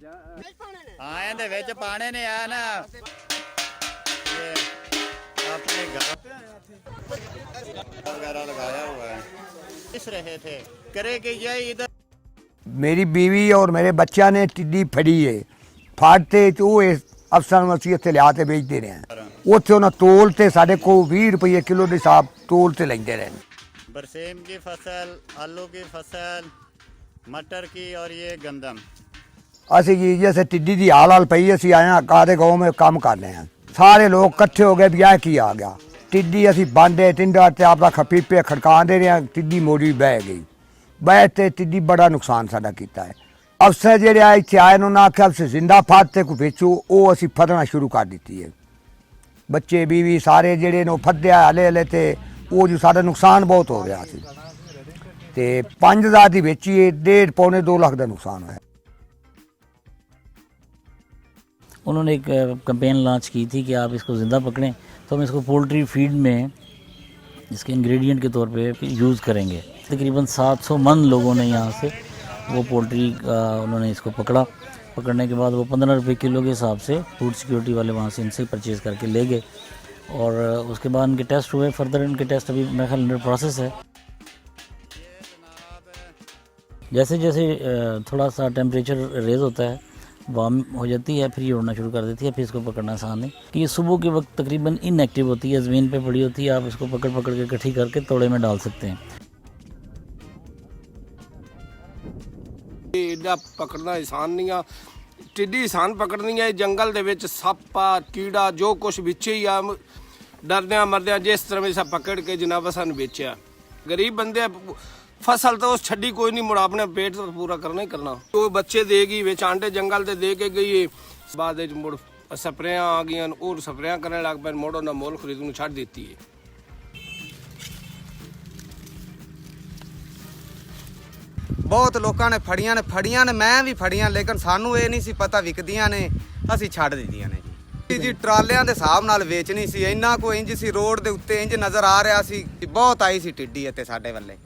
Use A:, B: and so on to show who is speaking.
A: हाँ ਇਹਦੇ ਵਿੱਚ ਪਾਣੇ ने आ ना ये अपने घर वगैरह लगाया हुआ है इस रहे थे करे कि ये इधर
B: मेरी बीवी और मेरे बच्चा ने टिड्डी फड़ी है फाड़ते तो वो अफसर ਨੂੰ ਅਸੀਂ ਇੱਥੇ ਲਿਆ ਕੇ ਵੇਚਦੇ ਰਹੇ ਹਾਂ ਉੱਥੇ ਉਹਨਾਂ ਤੋਲ ਤੇ ਸਾਡੇ ਕੋਲ 20 ਰੁਪਏ ਕਿਲੋ ਦੇ ਹਿਸਾਬ ਤੋਲ ਤੇ ਲੈਂਦੇ ਰਹੇ
A: बरसेम की फसल आलू की फसल मटर की और ये गंदम
B: ਅਸੀਂ ਜੀ जैसे टिड्डी ਦੀ हाल पई ਅਸੀਂ ਆਏ ਹਾਂ ਕਾਦੇ गाँव में काम कर रहे हैं सारे लोग इकट्ठे हो गए भी यह की आ गया टिड्डी ਅਸੀਂ ਬਾਂਡੇ ਟਿੰਡਾ ਤੇ ਆਪਦਾ ਖਪੀਪੇ ਖੜਕਾਉਂਦੇ ਰਹੇ टिड्डी मोड़ी बह गई बह ਤੇ टिड्डी बड़ा नुकसान साਡਾ ਕੀਤਾ है अफसर ਜਿਹੜੇ ਆ ਇੱਥੇ ਆਏ ਨੂੰ ਨਾ ਕਿ ਅਫਸਰ ਜ਼ਿੰਦਾ ਫਾਤੇ ਕੋ ਵੇਚੋ ਉਹ ਅਸੀਂ ਫੜਨਾ ਸ਼ੁਰੂ ਕਰ ਦਿੱਤੀ ਹੈ ਬੱਚੇ ਬੀਵੀ ਸਾਰੇ ਜਿਹੜੇ ਨੂੰ ਫੱਦਿਆ ਹਲੇ ਹਲੇ ਤੇ ਉਹ ਜੋ ਸਾਡਾ ਨੁਕਸਾਨ ਬਹੁਤ ਹੋ ਰਿਹਾ ਸੀ ਤੇ 5000 ਦੀ ਵੇਚੀਏ 1.5 ਪੌਣੇ 2 ਲੱਖ ਦਾ ਨੁਕਸਾਨ ਹੋਇਆ
C: उन्होंने एक कैंपेन लॉन्च की थी कि आप इसको ज़िंदा पकड़ें तो हम इसको पोल्ट्री फीड में इसके इंग्रेडिएंट के तौर पे यूज़ करेंगे। तकरीबन 700 मन लोगों ने यहाँ से वो पोल्ट्री उन्होंने इसको पकड़ने के बाद वो 15 रुपये किलो के हिसाब से फूड सिक्योरिटी वाले वहाँ से इनसे परचेज़ करके ले गए और उसके बाद इनके टेस्ट हुए। फर्दर इनके टेस्ट अभी मेरे ख्याल अंडर प्रोसेस है। जैसे जैसे थोड़ा सा टेम्परेचर रेज़ होता है वार्म हो जाती है फिर ये उड़ना शुरू कर देती है फिर इसको पकड़ना आसान है कि ये सुबह के वक्त तकरीबन इनएक्टिव होती है ज़मीन पे पड़ी होती है आप इसको पकड़ के इकट्ठी करके तोड़े में डाल सकते हैं।
D: एडा पकड़ना आसान नहीं आ टिड्डी आसान पकड़नी है जंगल दे विच सप्प आ कीड़ा जो कुछ बिच ही आ डरदे मरदे जिस तरह सब पकड़ के जनाब सन बेचा गरीब बंदे फसल तो उस छड़ी कोई नहीं मुड़ा अपने पेट तो पूरा करना ही करना तो बच्चे देगी विच आंडे जंगल ते दे के गई बाद मुड़ स्प्रेयां आ गई और स्प्रेयां करने लग पे मुड़ उन्हें मोल खरीद नूं छड्ड दित्ती है।
E: बहुत लोगों ने फड़ियां ने मैं भी फड़ियां लेकिन सानू ये नहीं सी पता विकदियां ने असी छड्ड दित्तियां ने जी ट्रालियां दे हिसाब नाल वेचनी सी इन्ना कोई इंज सी रोड दे उत्ते इंज नज़र आ रहा सी बहुत आई सी टिड्डी इत्ते साडे वल्ले।